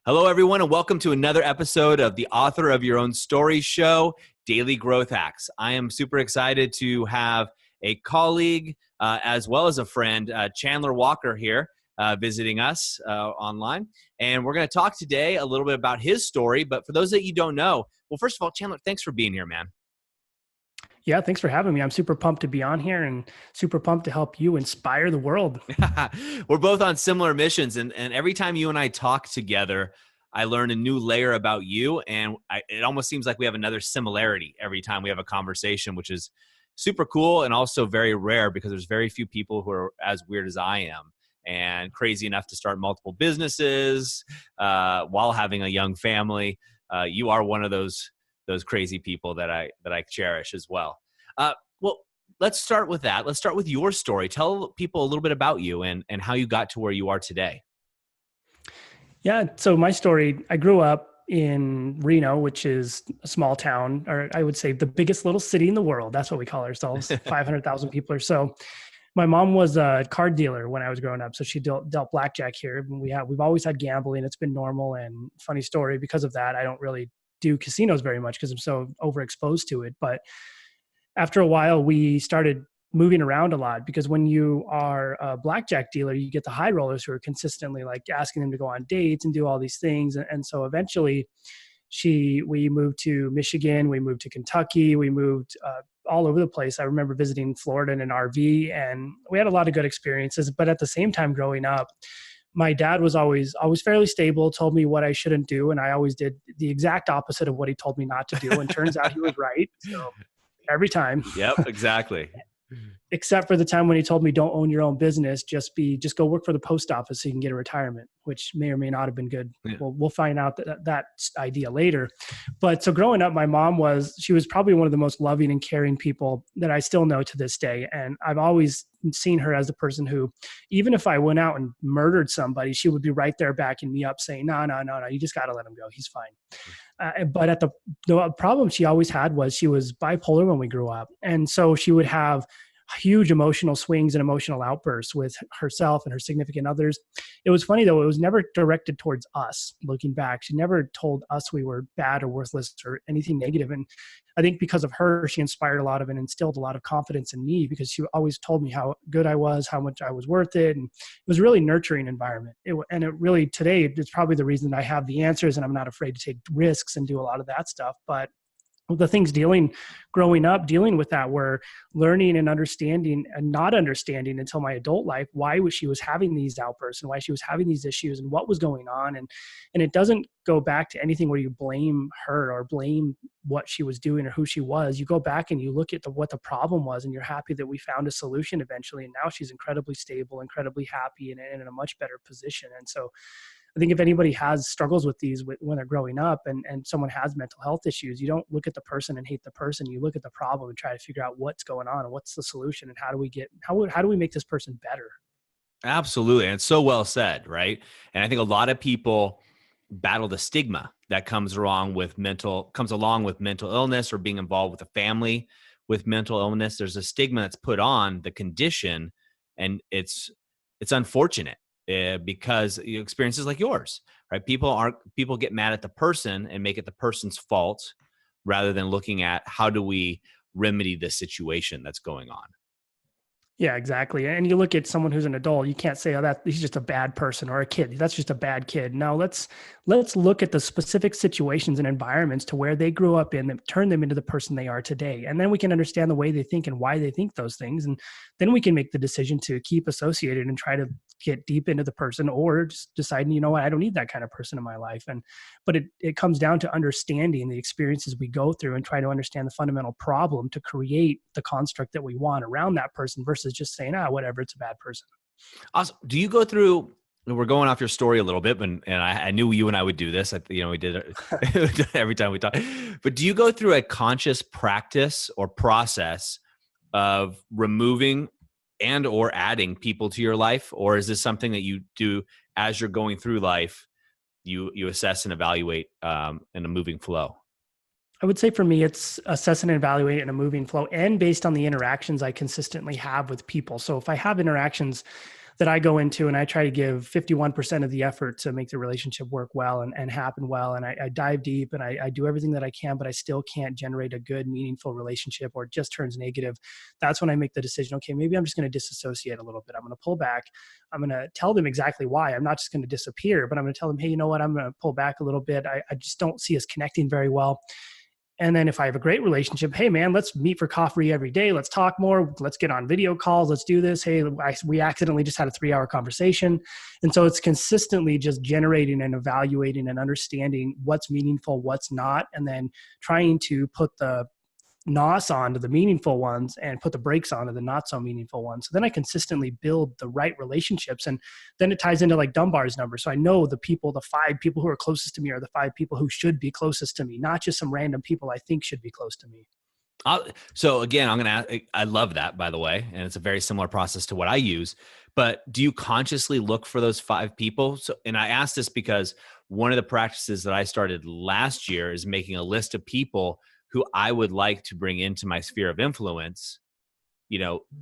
Hello, everyone, and welcome to another episode of the Author of Your Own Story show, Daily Growth Hacks. I am super excited to have a colleague as well as a friend, Chandler Walker here, visiting us online. And we're going to talk today a little bit about his story. But for those that you don't know, well, first of all, Chandler, thanks for being here, man. Yeah, thanks for having me. I'm super pumped to be on here and super pumped to help you inspire the world. We're both on similar missions, and every time you and I talk together, I learn a new layer about you, and it almost seems like we have another similarity every time we have a conversation, which is super cool and also very rare because there's very few people who are as weird as I am and crazy enough to start multiple businesses while having a young family. You are one of those crazy people that I cherish as well. Well, let's start with that. Let's start with your story. Tell people a little bit about you and how you got to where you are today. Yeah, so my story, I grew up in Reno, which is a small town, or I would say the biggest little city in the world. That's what we call ourselves, 500,000 people or so. My mom was a card dealer when I was growing up, so she dealt blackjack here. We've always had gambling. It's been normal, and funny story, because of that, I don't really do casinos very much because I'm so overexposed to it. But after a while, we started moving around a lot because when you are a blackjack dealer, you get the high rollers who are consistently like asking them to go on dates and do all these things. And so eventually we moved to Michigan, we moved to Kentucky, we moved all over the place. I remember visiting Florida in an RV, and we had a lot of good experiences. But at the same time, growing up, my dad was always fairly stable, told me what I shouldn't do. And I always did the exact opposite of what he told me not to do. And turns out he was right. So every time. Yep, exactly. Except for the time when he told me don't own your own business, just go work for the post office so you can get a retirement, which may or may not have been good. Yeah. We'll find out that idea later. But so growing up, my mom she was probably one of the most loving and caring people that I still know to this day. And I've always seen her as the person who, even if I went out and murdered somebody, she would be right there backing me up saying, no, you just got to let him go. He's fine. But the problem she always had was she was bipolar when we grew up. And so she would have huge emotional swings and emotional outbursts with herself and her significant others. It was funny though, it was never directed towards us. Looking back, she never told us we were bad or worthless or anything negative. And I think because of her, she inspired a lot of and instilled a lot of confidence in me because she always told me how good I was, how much I was worth it. And it was a really nurturing environment. Today, it's probably the reason I have the answers and I'm not afraid to take risks and do a lot of that stuff. But the things growing up, dealing with that were learning and understanding and not understanding until my adult life why she was having these outbursts and why she was having these issues and what was going on. And it doesn't go back to anything where you blame her or blame what she was doing or who she was. You go back and you look at what the problem was, and you're happy that we found a solution eventually. And now she's incredibly stable, incredibly happy, and in a much better position. And so I think if anybody has struggles with these when they're growing up and someone has mental health issues, you don't look at the person and hate the person. You look at the problem and try to figure out what's going on and what's the solution and how do we make this person better? Absolutely. And it's so well said, right? And I think a lot of people battle the stigma that comes along with mental illness or being involved with a family with mental illness. There's a stigma that's put on the condition, and it's unfortunate. Because experiences like yours, right? People get mad at the person and make it the person's fault rather than looking at how do we remedy the situation that's going on. Yeah, exactly. And you look at someone who's an adult, you can't say, that he's just a bad person, or a kid, that's just a bad kid. Now let's look at the specific situations and environments to where they grew up in that turn them into the person they are today. And then we can understand the way they think and why they think those things. And then we can make the decision to keep associated and try to get deep into the person, or just deciding, I don't need that kind of person in my life. But it comes down to understanding the experiences we go through and try to understand the fundamental problem to create the construct that we want around that person versus just saying, whatever, it's a bad person. Awesome. Do you go through, we're going off your story a little bit, and I knew you and I would do this. We did it every time we talk. But do you go through a conscious practice or process of removing and or adding people to your life? Or is this something that you do as you're going through life, you assess and evaluate in a moving flow? I would say for me, it's assess and evaluate in a moving flow and based on the interactions I consistently have with people. So if I have interactions that I go into, and I try to give 51% of the effort to make the relationship work well and happen well. And I dive deep and I do everything that I can, but I still can't generate a good, meaningful relationship, or it just turns negative. That's when I make the decision, okay, maybe I'm just going to disassociate a little bit. I'm going to pull back. I'm going to tell them exactly why. I'm not just going to disappear, but I'm going to tell them, hey, you know what? I'm going to pull back a little bit. I just don't see us connecting very well. And then if I have a great relationship, hey man, let's meet for coffee every day. Let's talk more. Let's get on video calls. Let's do this. Hey, we accidentally just had a 3-hour conversation. And so it's consistently just generating and evaluating and understanding what's meaningful, what's not, and then trying to put the NOS onto the meaningful ones and put the brakes onto the not so meaningful ones. So then I consistently build the right relationships. And then it ties into like Dunbar's number. So I know the 5 people who are closest to me are the 5 people who should be closest to me, not just some random people I think should be close to me. So again, I love that, by the way, and it's a very similar process to what I use. But do you consciously look for those 5 people? So, and I ask this because one of the practices that I started last year is making a list of people who I would like to bring into my sphere of influence,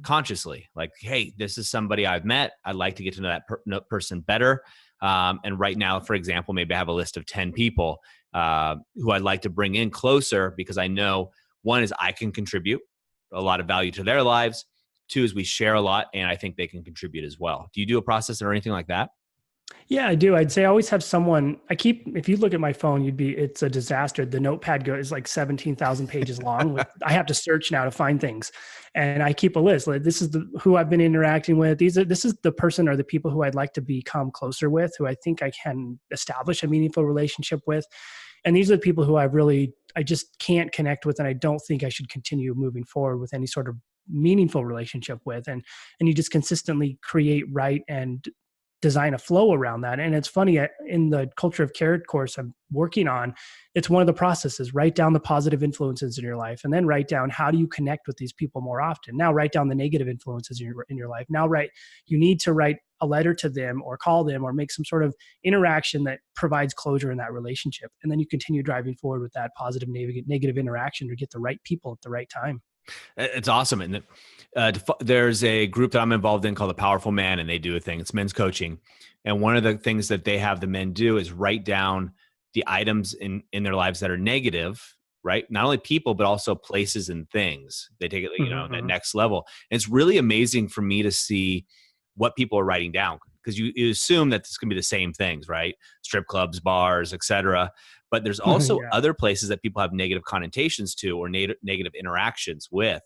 consciously. Like, hey, this is somebody I've met. I'd like to get to know that person better. And right now, for example, maybe I have a list of 10 people who I'd like to bring in closer, because I know, one is I can contribute a lot of value to their lives. 2 is we share a lot, and I think they can contribute as well. Do you do a process or anything like that? Yeah, I do. I'd say I always have someone. If you look at my phone, it's a disaster. The notepad is like 17,000 pages long. I have to search now to find things. And I keep a list. Like, this is who I've been interacting with. This is the person or the people who I'd like to become closer with, who I think I can establish a meaningful relationship with. And these are the people who I just can't connect with. And I don't think I should continue moving forward with any sort of meaningful relationship with. And you just consistently create, write, and design a flow around that. And it's funny, in the Culture of Care course I'm working on, it's one of the processes. Write down the positive influences in your life, and then write down, how do you connect with these people more often? Now write down the negative influences in your life. Now you need to write a letter to them, or call them, or make some sort of interaction that provides closure in that relationship. And then you continue driving forward with that positive negative interaction to get the right people at the right time. It's awesome. And there's a group that I'm involved in called the Powerful Man, and they do a thing. It's men's coaching. And one of the things that they have the men do is write down the items in their lives that are negative, right? Not only people, but also places and things. They take it, that next level. And it's really amazing for me to see what people are writing down, because you assume that it's going to be the same things, right? Strip clubs, bars, etc. But there's also other places that people have negative connotations to, or negative interactions with.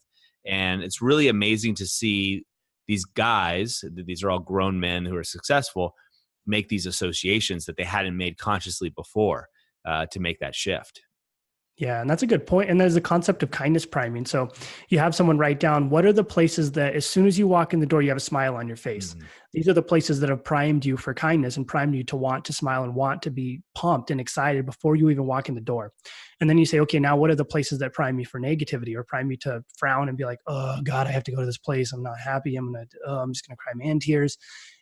And it's really amazing to see these guys, these are all grown men who are successful, make these associations that they hadn't made consciously before, to make that shift. Yeah, and that's a good point. And there's the concept of kindness priming. So you have someone write down, what are the places that as soon as you walk in the door, you have a smile on your face. Mm-hmm. These are the places that have primed you for kindness and primed you to want to smile and want to be pumped and excited before you even walk in the door. And then you say, okay, now what are the places that prime me for negativity, or prime me to frown and be like, oh God, I have to go to this place. I'm not happy. I'm just going to cry man tears.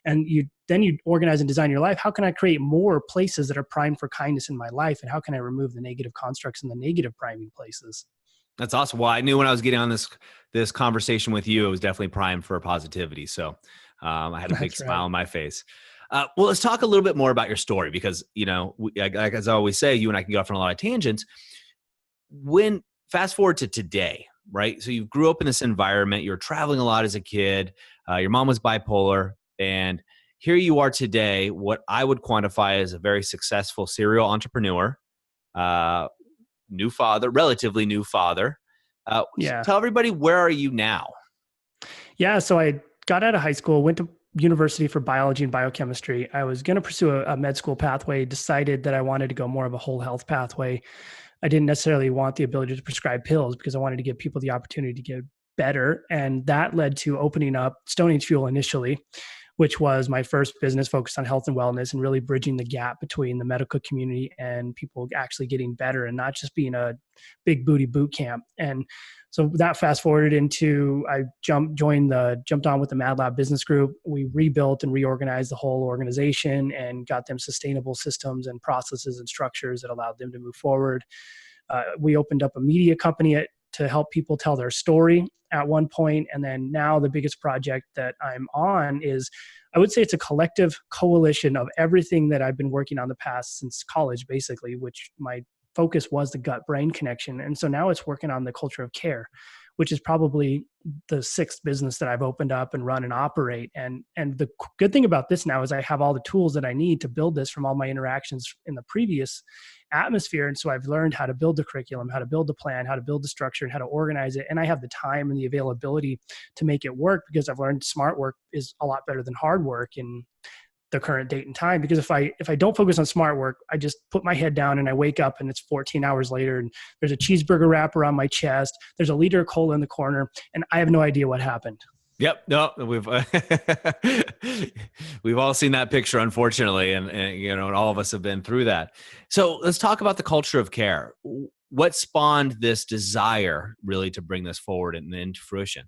And then you organize and design your life. How can I create more places that are primed for kindness in my life? And how can I remove the negative constructs and the negative priming places? That's awesome. Well, I knew when I was getting on this conversation with you, it was definitely primed for positivity. So I had a big smile on my face. Well, let's talk a little bit more about your story, because, like as I always say, you and I can go off on a lot of tangents. Fast forward to today, right? So you grew up in this environment, you're traveling a lot as a kid, your mom was bipolar, and here you are today, what I would quantify as a very successful serial entrepreneur, new father, relatively new father. Tell everybody, where are you now? Yeah, so I got out of high school, went to university for biology and biochemistry. I was going to pursue a med school pathway, decided that I wanted to go more of a whole health pathway. I didn't necessarily want the ability to prescribe pills, because I wanted to give people the opportunity to get better. And that led to opening up Stone Age Fuel initially, which was my first business focused on health and wellness and really bridging the gap between the medical community and people actually getting better, and not just being a big booty boot camp. And so that fast forwarded into, I jumped on with the Mad Lab business group. We rebuilt and reorganized the whole organization and got them sustainable systems and processes and structures that allowed them to move forward. We opened up a media company to help people tell their story at one point. And then now the biggest project that I'm on is, I would say it's a collective coalition of everything that I've been working on the past since college, basically, which my focus was the gut-brain connection. And so now it's working on the culture of care, which is probably the sixth business that I've opened up and run and operate. And the good thing about this now is I have all the tools that I need to build this from all my interactions in the previous atmosphere. And so I've learned how to build the curriculum, how to build the plan, how to build the structure, and how to organize it. And I have the time and the availability to make it work, because I've learned smart work is a lot better than hard work in the current date and time. Because if I don't focus on smart work, I just put my head down and I wake up and it's 14 hours later and there's a cheeseburger wrapper on my chest, there's a liter of cola in the corner, and I have no idea what happened. Yep. No, we've all seen that picture, unfortunately. And and all of us have been through that. So let's talk about the culture of care. What spawned this desire really to bring this forward and into fruition?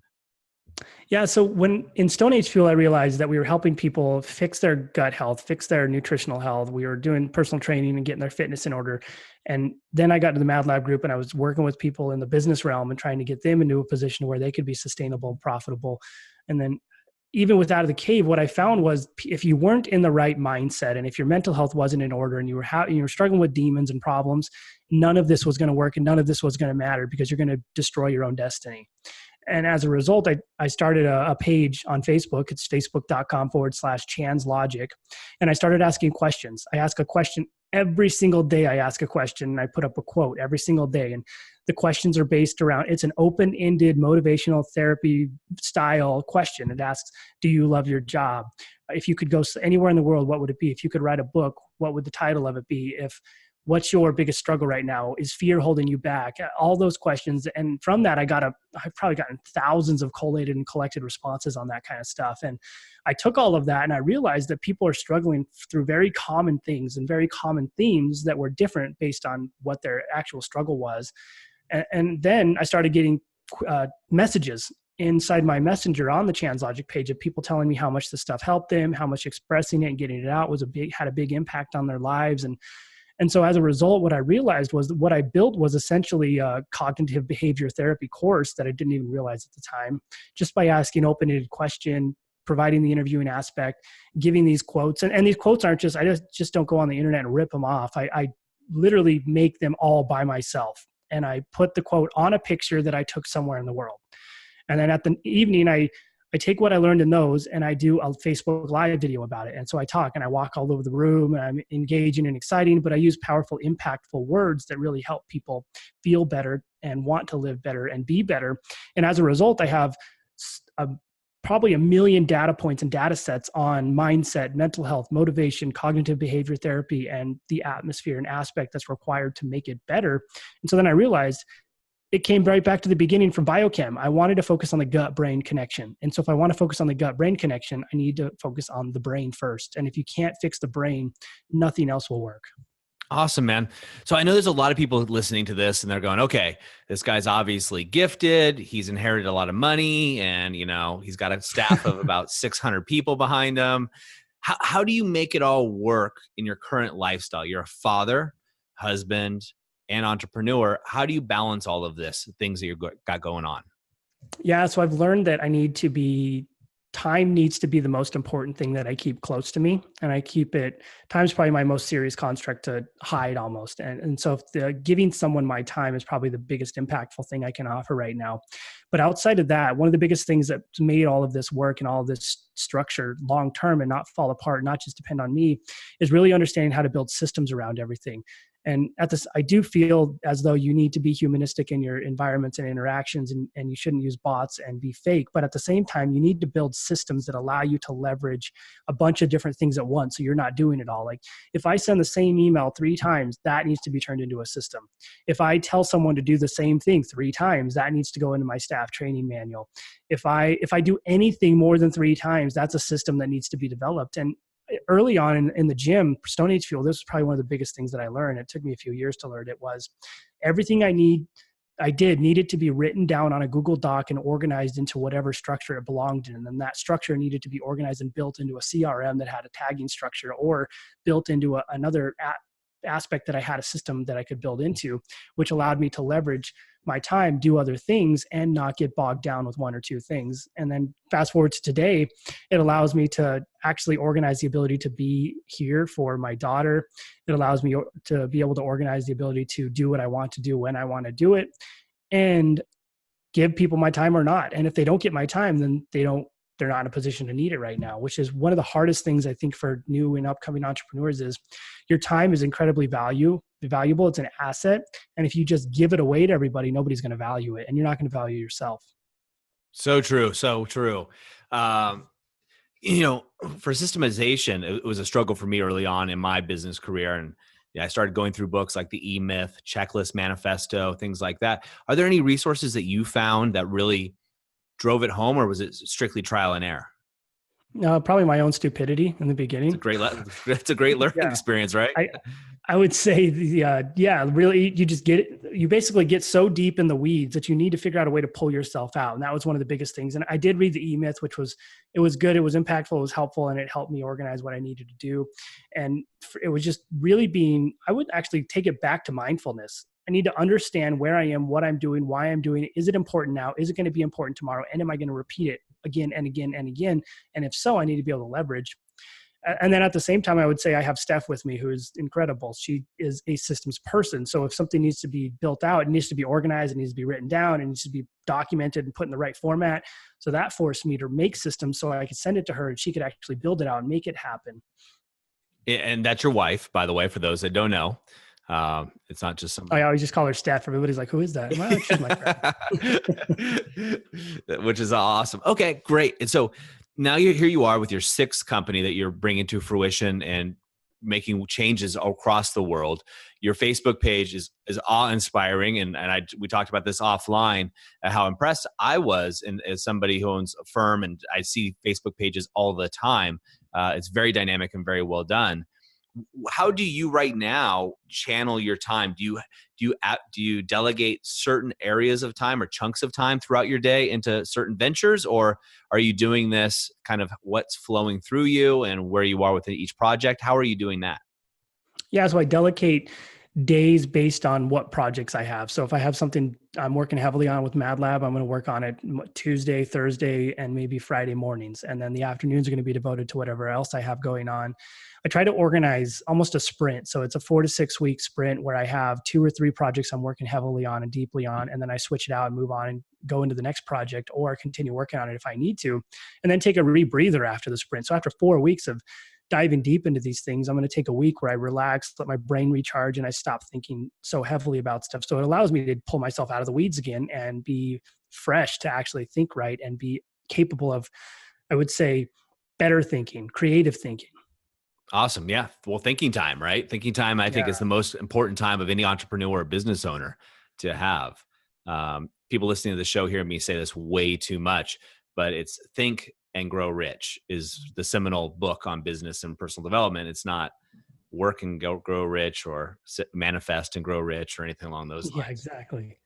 Yeah. So when in Stone Age Fuel, I realized that we were helping people fix their gut health, fix their nutritional health. We were doing personal training and getting their fitness in order. And then I got to the Mad Lab group and I was working with people in the business realm and trying to get them into a position where they could be sustainable and profitable. And then even with Out of the Cave, what I found was if you weren't in the right mindset and if your mental health wasn't in order and you were struggling with demons and problems, none of this was going to work and none of this was going to matter, because you're going to destroy your own destiny. And as a result, I started a page on Facebook. It's facebook.com/Chan's Logic. And I started asking questions. I ask a question every single day. I ask a question and I put up a quote every single day. And the questions are based around, it's an open-ended motivational therapy style question. It asks, do you love your job? If you could go anywhere in the world, what would it be? If you could write a book, what would the title of it be? What's your biggest struggle right now? Is fear holding you back? All those questions. And from that, I've probably gotten thousands of collated and collected responses on that kind of stuff. And I took all of that and I realized that people are struggling through very common things and very common themes that were different based on what their actual struggle was. And then I started getting messages inside my messenger on the Chan's Logic page of people telling me how much the stuff helped them, how much expressing it and getting it out had a big impact on their lives. And so as a result, what I realized was that what I built was essentially a cognitive behavior therapy course that I didn't even realize at the time, just by asking open-ended question, providing the interviewing aspect, giving these quotes. And these quotes aren't I just don't go on the internet and rip them off. I literally make them all by myself. And I put the quote on a picture that I took somewhere in the world. And then at the evening, I take what I learned in those and I do a Facebook Live video about it. And so I talk and I walk all over the room and I'm engaging and exciting, but I use powerful, impactful words that really help people feel better and want to live better and be better. And as a result, I have probably 1 million data points and data sets on mindset, mental health, motivation, cognitive behavior therapy, and the atmosphere and aspect that's required to make it better. And so then I realized it came right back to the beginning from biochem. I wanted to focus on the gut-brain connection. And so if I want to focus on the gut-brain connection, I need to focus on the brain first. And if you can't fix the brain, nothing else will work. Awesome, man. So I know there's a lot of people listening to this and they're going, okay, this guy's obviously gifted. He's inherited a lot of money and, he's got a staff of about 600 people behind him. How do you make it all work in your current lifestyle? You're a father, husband, and entrepreneur. How do you balance all of this, things that you've got going on? Yeah. So I've learned that time needs to be the most important thing that I keep close to me. And I keep it, time's probably my most serious construct to hide almost. And so giving someone my time is probably the biggest impactful thing I can offer right now. But outside of that, one of the biggest things that's made all of this work and all of this structure long-term and not fall apart, not just depend on me, is really understanding how to build systems around everything. And I do feel as though you need to be humanistic in your environments and interactions, and you shouldn't use bots and be fake. But at the same time, you need to build systems that allow you to leverage a bunch of different things at once. So you're not doing it all. Like if I send the same email 3 times, that needs to be turned into a system. If I tell someone to do the same thing 3 times, that needs to go into my staff training manual. If I do anything more than 3 times, that's a system that needs to be developed. And early on in the gym, Stone Age Fuel, this was probably one of the biggest things that I learned. It took me a few years to learn. It was everything I needed to be written down on a Google Doc and organized into whatever structure it belonged in. And then that structure needed to be organized and built into a CRM that had a tagging structure, or built into another aspect that I had a system that I could build into, which allowed me to leverage my time, do other things, and not get bogged down with one or two things. And then fast forward to today, it allows me to actually organize the ability to be here for my daughter. It allows me to be able to organize the ability to do what I want to do when I want to do it, and give people my time or not. And if they don't get my time, then they're not in a position to need it right now, which is one of the hardest things I think for new and upcoming entrepreneurs. Is your time is incredibly valuable. It's an asset. And if you just give it away to everybody, nobody's going to value it, and you're not going to value yourself. So true. So true. For systemization, it was a struggle for me early on in my business career. And I started going through books like the E-Myth, Checklist Manifesto, things like that. Are there any resources that you found that really drove it home, or was it strictly trial and error? Probably my own stupidity in the beginning. It's a great learning experience, right? I would say really, you basically get so deep in the weeds that you need to figure out a way to pull yourself out. And that was one of the biggest things. And I did read the E-Myth, which was good. It was impactful. It was helpful. And it helped me organize what I needed to do. And it was just really I would actually take it back to mindfulness. I need to understand where I am, what I'm doing, why I'm doing it. Is it important now? Is it going to be important tomorrow? And am I going to repeat it again and again and again? And if so, I need to be able to leverage. And then at the same time, I would say I have Steph with me, who is incredible. She is a systems person. So if something needs to be built out, it needs to be organized, it needs to be written down, it needs to be documented and put in the right format. So that forced me to make systems so I could send it to her and she could actually build it out and make it happen. And that's your wife, by the way, for those that don't know. It's not just somebody. I always just call her Steph. Everybody's like, who is that? Well, she's my friend. Which is awesome. Okay, great. And so now here you are with your sixth company that you're bringing to fruition and making changes across the world. Your Facebook page is awe-inspiring, and we talked about this offline, how impressed I was, and as somebody who owns a firm, and I see Facebook pages all the time. It's very dynamic and very well done. How do you right now channel your time? Do you delegate certain areas of time or chunks of time throughout your day into certain ventures, or are you doing this kind of what's flowing through you and where you are within each project? How are you doing that? Yeah, so I delegate days based on what projects I have. So if I have something I'm working heavily on with MadLab, I'm going to work on it Tuesday, Thursday, and maybe Friday mornings. And then the afternoons are going to be devoted to whatever else I have going on. I try to organize almost a sprint. So it's a 4 to 6 week sprint where I have 2 or 3 projects I'm working heavily on and deeply on. And then I switch it out and move on and go into the next project, or continue working on it if I need to, and then take a rebreather after the sprint. So after 4 weeks of diving deep into these things, I'm going to take a week where I relax, let my brain recharge, and I stop thinking so heavily about stuff. So it allows me to pull myself out of the weeds again and be fresh to actually think right and be capable of, I would say, better thinking, creative thinking. Awesome. Yeah. Well, thinking time, right? Thinking time, I think, is the most important time of any entrepreneur or business owner to have. People listening to the show hear me say this way too much, but it's Think and Grow Rich is the seminal book on business and personal development. It's not Work and Grow Rich or Manifest and Grow Rich or anything along those lines. Yeah, exactly.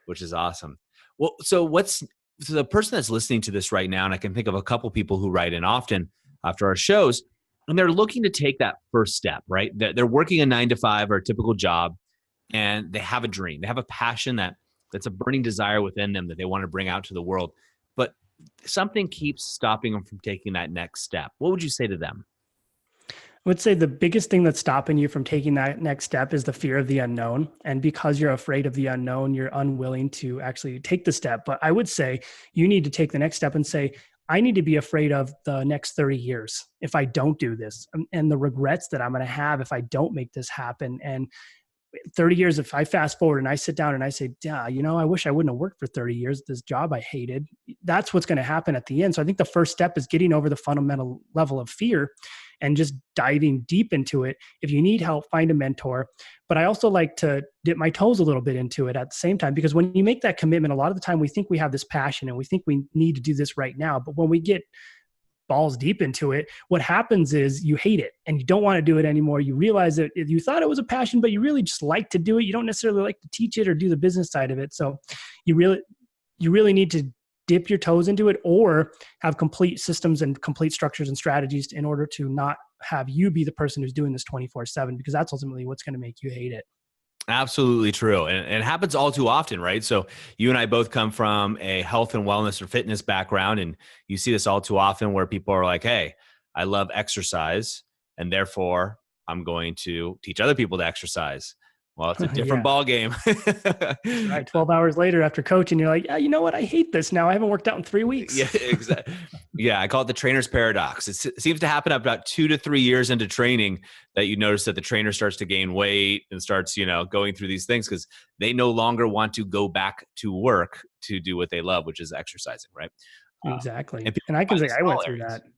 Which is awesome. Well, so the person that's listening to this right now, and I can think of a couple people who write in often after our shows, and they're looking to take that first step, right? They're working a 9 to 5 or a typical job, and they have a dream. They have a passion that's a burning desire within them that they want to bring out to the world. But something keeps stopping them from taking that next step. What would you say to them? I would say the biggest thing that's stopping you from taking that next step is the fear of the unknown. And because you're afraid of the unknown, you're unwilling to actually take the step. But I would say you need to take the next step and say, I need to be afraid of the next 30 years if I don't do this, and the regrets that I'm going to have if I don't make this happen. And 30 years, if I fast forward and I sit down and I say, I wish I wouldn't have worked for 30 years at this job I hated. That's what's going to happen at the end. So I think the first step is getting over the fundamental level of fear and just diving deep into it. If you need help, find a mentor. But I also like to dip my toes a little bit into it at the same time, because when you make that commitment, a lot of the time we think we have this passion and we think we need to do this right now. But when we get balls deep into it, what happens is you hate it and you don't want to do it anymore. You realize that you thought it was a passion, but you really just like to do it. You don't necessarily like to teach it or do the business side of it. So you really need to dip your toes into it, or have complete systems and complete structures and strategies in order to not have you be the person who's doing this 24/7, because that's ultimately what's going to make you hate it. Absolutely true. And it happens all too often, right? So you and I both come from a health and wellness or fitness background, and you see this all too often where people are like, hey, I love exercise, and therefore I'm going to teach other people to exercise. Well, it's a different Yeah, ball game. that's right. 12 hours later after coaching, you're like, yeah, you know what? I hate this now. I haven't worked out in 3 weeks. Yeah, exactly. Yeah, I call it the trainer's paradox. It seems to happen about 2 to 3 years into training that you notice that the trainer starts to gain weight and starts, going through these things because they no longer want to go back to work to do what they love, which is exercising, right? Exactly. And people And I can find say the I went through similarities.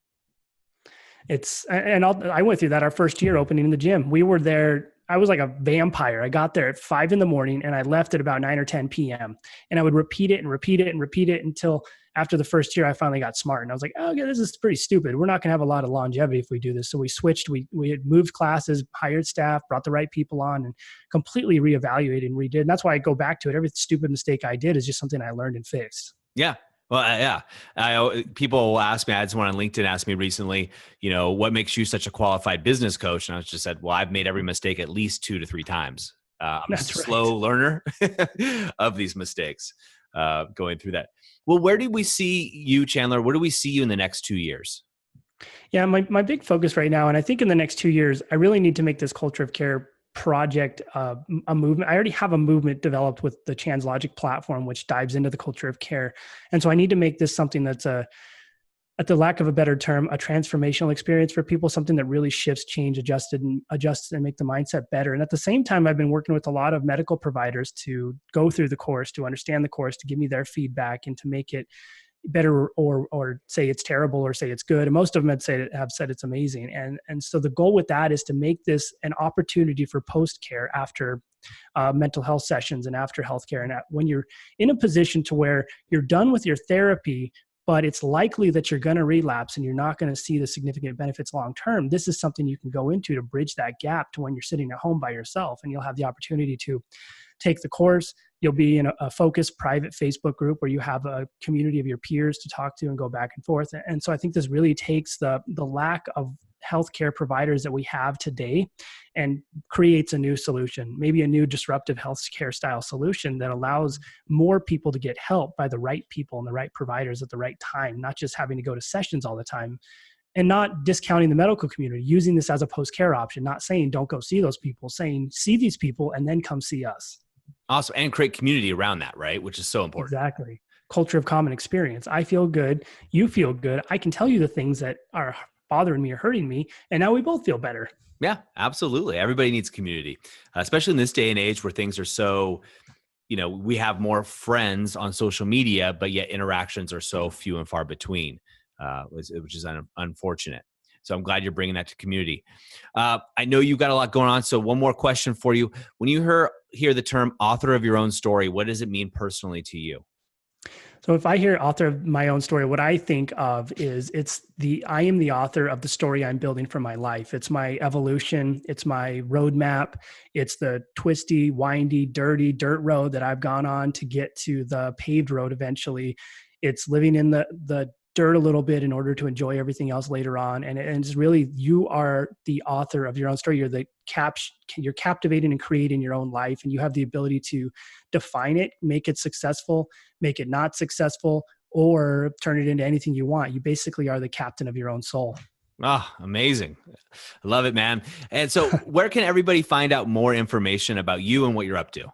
that. I went through that our first year opening in the gym. We were there. I was like a vampire. I got there at 5 a.m. and I left at about 9 or 10 p.m. And I would repeat it and repeat it and repeat it until after the first year, I finally got smart. And I was like, oh, okay, this is pretty stupid. We're not going to have a lot of longevity if we do this. So we switched. We had moved classes, hired staff, brought the right people on, and completely reevaluated and redid. And that's why I go back to it. Every stupid mistake I did is just something I learned and fixed. Yeah. Well, yeah. People will ask me, I had someone on LinkedIn ask me recently, what makes you such a qualified business coach? And I just said, well, I've made every mistake at least 2 to 3 times. I'm That's a right. slow learner of these mistakes going through that. Well, where do we see you, Chandler? Where do we see you in the next 2 years? Yeah, my big focus right now, and I think in the next 2 years, I really need to make this culture of care project a movement. I already have a movement developed with the Chan's Logic platform, which dives into the culture of care. And so I need to make this something that's at the lack of a better term, a transformational experience for people, something that really shifts, adjusts and make the mindset better. And at the same time, I've been working with a lot of medical providers to go through the course, to understand the course, to give me their feedback and to make it better or say it's terrible or say it's good. And most of them have said it's amazing. And so the goal with that is to make this an opportunity for post-care after mental health sessions and after healthcare. And when you're in a position to where you're done with your therapy, but it's likely that you're going to relapse and you're not going to see the significant benefits long-term, this is something you can go into to bridge that gap to when you're sitting at home by yourself, and you'll have the opportunity to take the course. You'll be in a focused private Facebook group where you have a community of your peers to talk to and go back and forth. And so I think this really takes the lack of healthcare providers that we have today and creates a new solution, maybe a new disruptive healthcare style solution that allows more people to get help by the right people and the right providers at the right time, not just having to go to sessions all the time. And not discounting the medical community, using this as a post-care option, not saying don't go see those people, saying see these people and then come see us. Awesome. And create community around that, right? Which is so important. Exactly. Culture of common experience. I feel good. You feel good. I can tell you the things that are bothering me or hurting me. And now we both feel better. Yeah, absolutely. Everybody needs community, especially in this day and age where things are so, we have more friends on social media, but yet interactions are so few and far between, which is unfortunate. So I'm glad you're bringing that to community. I know you've got a lot going on. So one more question for you. When you hear the term author of your own story, what does it mean personally to you? So if I hear author of my own story, what I think of is I am the author of the story I'm building for my life. It's my evolution. It's my roadmap. It's the twisty, windy, dirty dirt road that I've gone on to get to the paved road eventually. It's living in the dirt a little bit in order to enjoy everything else later on. And it's really, you are the author of your own story. You're captivating and creating your own life, and you have the ability to define it, make it successful, make it not successful, or turn it into anything you want. You basically are the captain of your own soul. Oh, amazing. I love it, man. And so where can everybody find out more information about you and what you're up to?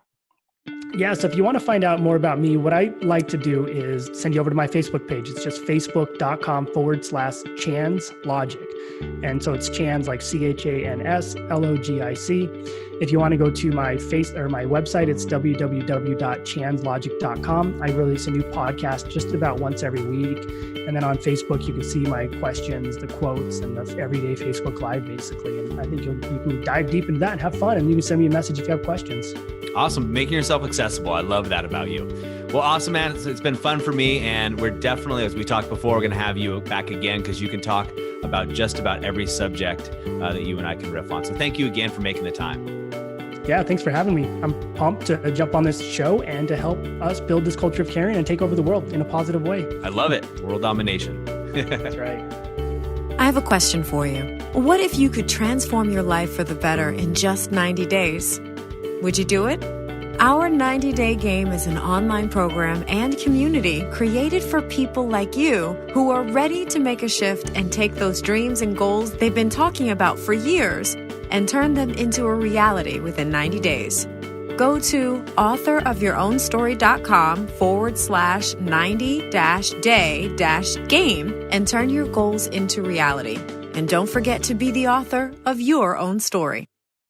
Yeah, so if you want to find out more about me, what I like to do is send you over to my Facebook page. It's just facebook.com/Chan's Logic. And so it's Chan's like ChansLogic. If you want to go to my website, it's www.chanslogic.com. I release a new podcast just about once every week. And then on Facebook, you can see my questions, the quotes, and the everyday Facebook Live, basically. And I think you can dive deep into that and have fun. And you can send me a message if you have questions. Awesome. Making yourself accessible. I love that about you. Well, awesome, man. It's been fun for me. And we're definitely, as we talked before, we're going to have you back again because you can talk about just about every subject that you and I can riff on. So thank you again for making the time. Yeah, thanks for having me. I'm pumped to jump on this show and to help us build this culture of caring and take over the world in a positive way. I love it. World domination. That's right. I have a question for you. What if you could transform your life for the better in just 90 days? Would you do it? Our 90-Day Game is an online program and community created for people like you who are ready to make a shift and take those dreams and goals they've been talking about for years and turn them into a reality within 90 days. Go to authorofyourownstory.com/90-day-game and turn your goals into reality. And don't forget to be the author of your own story.